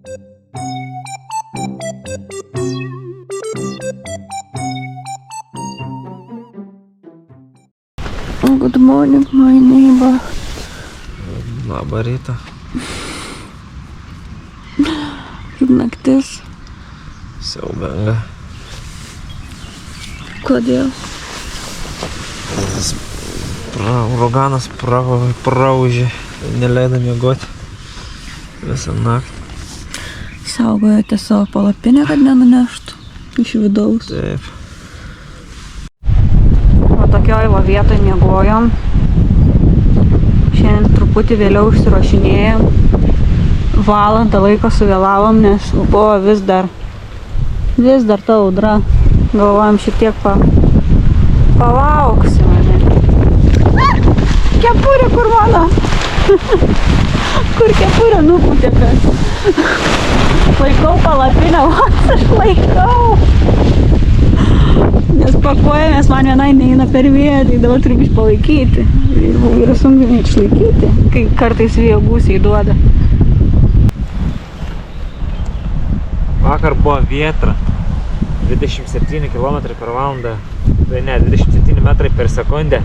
Good morning, my neighbor. Labą rytą. Kaip naktis. Siaubinga. Kodėl? Uraganas praužė, neleido miegoti visą naktį. Saugojate savo palapinę, kad nenuneštų iš vidaus. Taip. O tokioj va vietoj miegojom. Šiandien truputį vėliau išsirašinėjom. Valandą laiko suvėlavom, nes buvo vis dar ta audra. Galvojom šiek tiek palauksim. Kepurė kur mano? Kur kepurė nupūtė kas? Laikau palapinę, aš laikau. Nes pakuojamės, man vienai neina per vėją, tai dabar turiu biškį palaikyti. Yra sunku išlaikyti, kai kartais vėjo gūsiai duoda. Vakar buvo vėtra, 27 km per valandą, tai ne, 27 metrai per sekundę.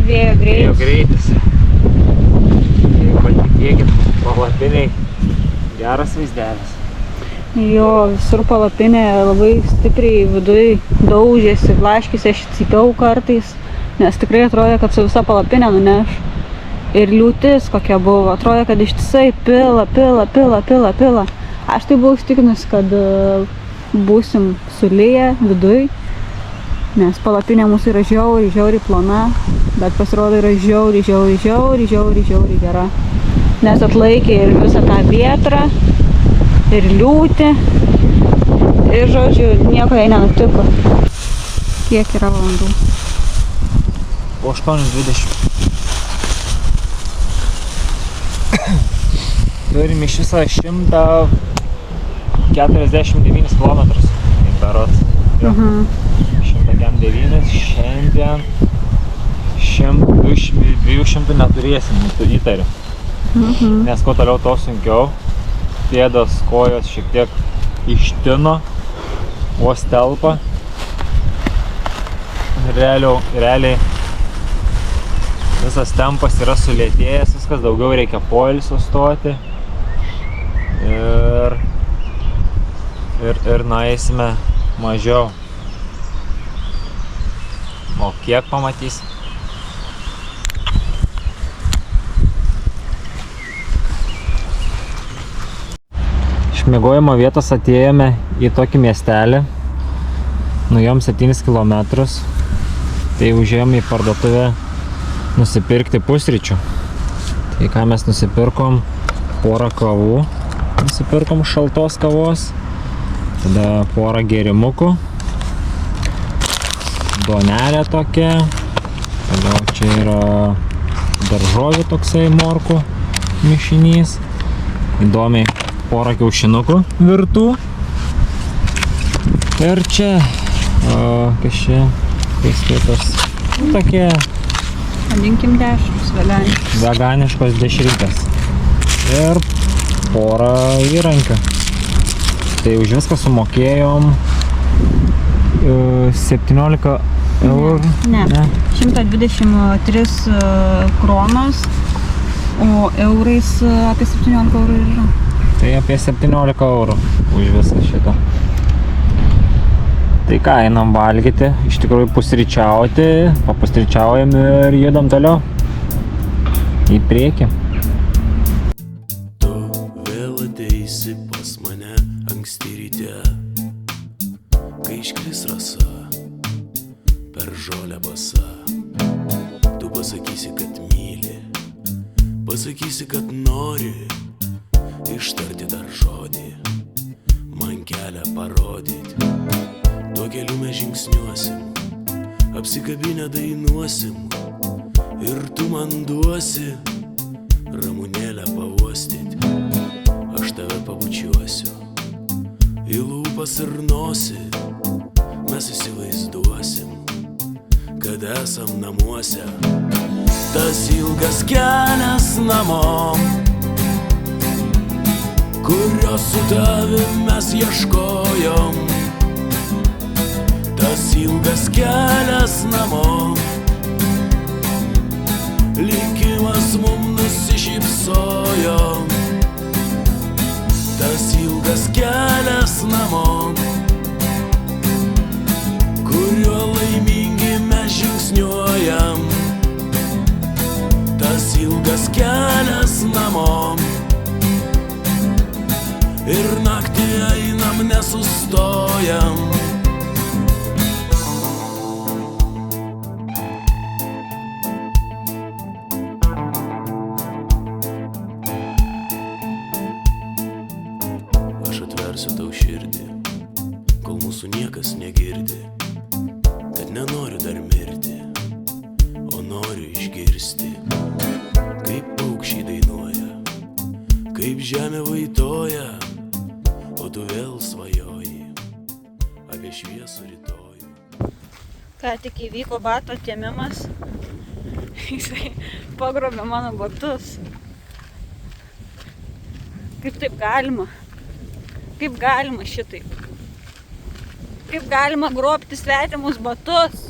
Vėjo greitis. Tai patikėkit, palapiniai geras vaizdelis. Jo, visur palapinė labai stipriai viduj daužėsi, blaškėsi, aš cypiau kartais, nes tikrai atrodė, kad su visa palapinė nuneš. Ir liūtis kokia buvo, atrodė, kad ištisai pila. Aš tai buvau įsitikinus, kad būsim suliję viduj, nes palapinė mūsų yra žiauriai plona, bet pasirodo yra žiauriai gera. Nes atlaikė ir visą tą vėtrą, ir liūtį, ir žodžiu, nieko jai nenutiko. Kiek yra valandų? Po 8:20. Turim iš viso 149 km. Berods. 109, šiandien 200 neturėsim, įtariu. Nes kuo toliau, to sunkiau. Pėdos, kojos šiek tiek ištino, vos telpa. Realiai visas tempas yra sulėtėjęs, viskas daugiau reikia poilsio stoti. Ir nueisime mažiau. O kiek pamatysim? Iš miegojimo vietos atėjome į tokį miestelį. Nuėjom 7 km. Tai užėjom į parduotuvę nusipirkti pusryčių. Tai ką mes nusipirkom? Porą kavų. Nusipirkom šaltos kavos. Tada porą gėrimukų. Duonelė tokia. Tada čia yra daržovių toksai morkų mišinys. Įdomiai porą kiaušinukų virtų. Ir čia, kas čia, kas skaitos, tokie vadinkim dešros, veganiškos dešrytės. Ir porą įrankių. Tai už viską sumokėjom 17 eurų. Ne, 123 kronos, o eurais apie 17 eurų yra. Tai apie 17 eurų už viską šitą. Tai ką, einam valgyti, iš tikrųjų pusryčiauti, papusryčiaujam ir judam toliau į priekį. Tu vėl ateisi pas mane anksti ryte, kai iškris rasa per žolę basa. Tu pasakysi, kad myli, pasakysi, kad nori ištarti dar žodį, man kelią parodyti. Tuo keliu mes žingsniuosim, apsikabinę dainuosim, ir tu man duosi ramunėlę pavostyti. Aš tave pabučiuosiu į lūpas ir nosį, mes įsivaizduosim, kad esam namuose. Tas ilgas kelias namo kurios su tavim mes ieškojom. Tas ilgas kelias namo, likimas mum nusišypsojo. Tas ilgas kelias namo, kuriuo laimingi mes žingsniuojam. Tas ilgas kelias namo, ir naktį einam nesustojam. Aš atversiu tau širdį, kol mūsų niekas negirdi, kad nenoriu dar mirti, o noriu išgirsti, kaip paukščiai dainuoja, kaip žemė vaitoja, o tu vėl svajoji apie šviesų rytojų. Ką tik įvyko bato atėmimas. Jisai pagrobė mano batus. Kaip taip galima? Kaip galima šitaip? Kaip galima grobti svetimus batus?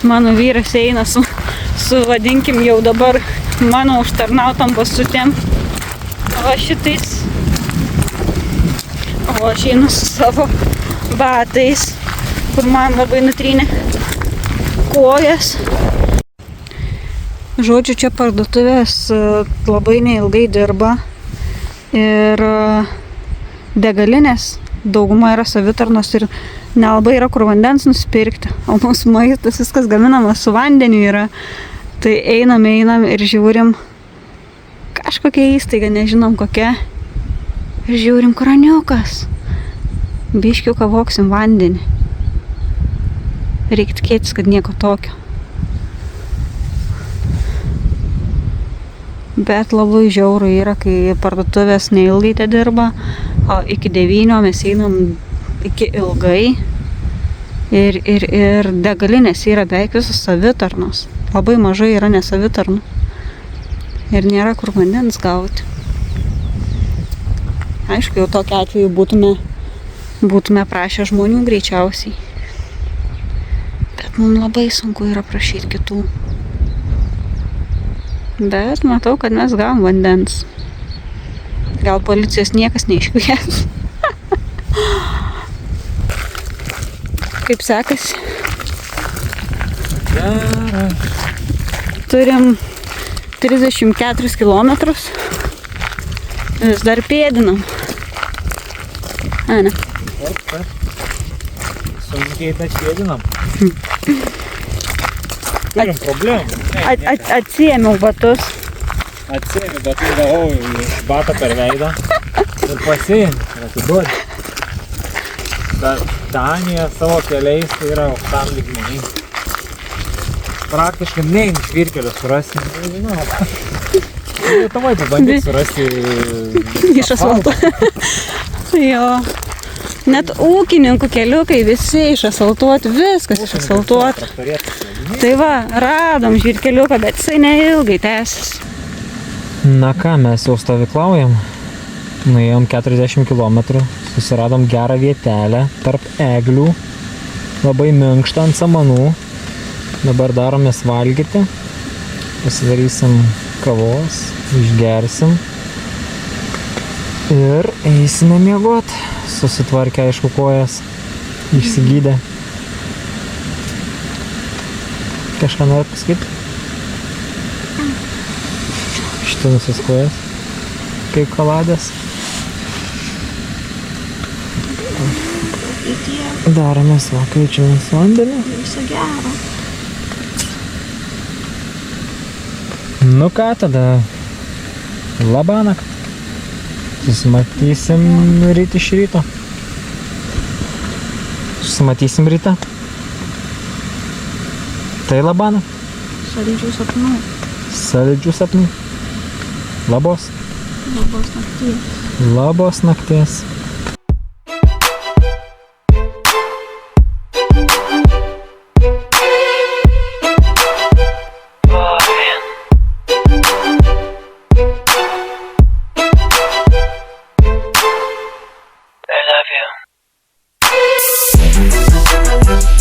Mano vyras eina su vadinkim jau dabar mano užtarnautom basutėm. O šitais. O aš einu su savo batais, kur man labai nutrynė kojas. Žodžiu, čia parduotuvės labai neilgai dirba ir degalinės dauguma yra savitarnos ir nelabai yra kur vandens nusipirkti, o mūsų maistas viskas gaminamas su vandeniu yra. Tai einam ir žiūrim kažkokia įstaiga, nežinom kokia. Ir žiūrim kraniukas. Biškiuką voksim vandenį. Reikia tikėtis, kad nieko tokio. Bet labai žiauru yra, kai parduotuvės neilgai te dirba, o iki 9 mes einam iki ilgai. Ir degalinės yra beveik visos savitarnos. Labai mažai yra nesavitarnų. Ir nėra kur vandens gauti. Aišku, jau tokiu atveju būtume prašę žmonių greičiausiai. Bet mums labai sunku yra prašyti kitų. Bet matau, kad mes gavom vandens. Gal policijos niekas neiškvies. Kaip sekasi? Gerai. Turim 34 kilometrus. Vis dar pėdinam. Ne. Sunkiai bet pėdinam. Turim problemų. Atsiėmiau batus. Atsiėmiau batus, gavau batą per veidą ir pasiėmiau ir atiduodi. Bet Danija savo keliais tai yra aukštam lygmenį. Praktiškai neim žvyrkelius surasti. Nežinau. Lietuvoj pabandyt surasti iš asfalto. Jo. Net ūkininkų keliukai visi išasfaltuoti, viskas išasfaltuota. Tai va, radom žvyrkeliuką, bet jisai neilgai tęsis. Na ką, mes jau stovyklaujam. Nuėjom 40 km, susiradom gerą vietelę tarp eglių, labai minkštą ant samanų. Dabar daromės valgyti, pasidarysim kavos, išgersim ir eisime miegot. Susitvarkę, aišku, kojas, išsigydę. Kažką norit pasakyti? Štinusios kojas, kaip kaladės. Daromės keičiamės vandenį. Viso gero. Nu ką, tada labanakt. Susimatysim ryt iš ryto. Susimatysim rytą. Tai labanakt. Saldžių sapnų. Saldžių sapnų. Labos. Labos nakties. Labos nakties. Thank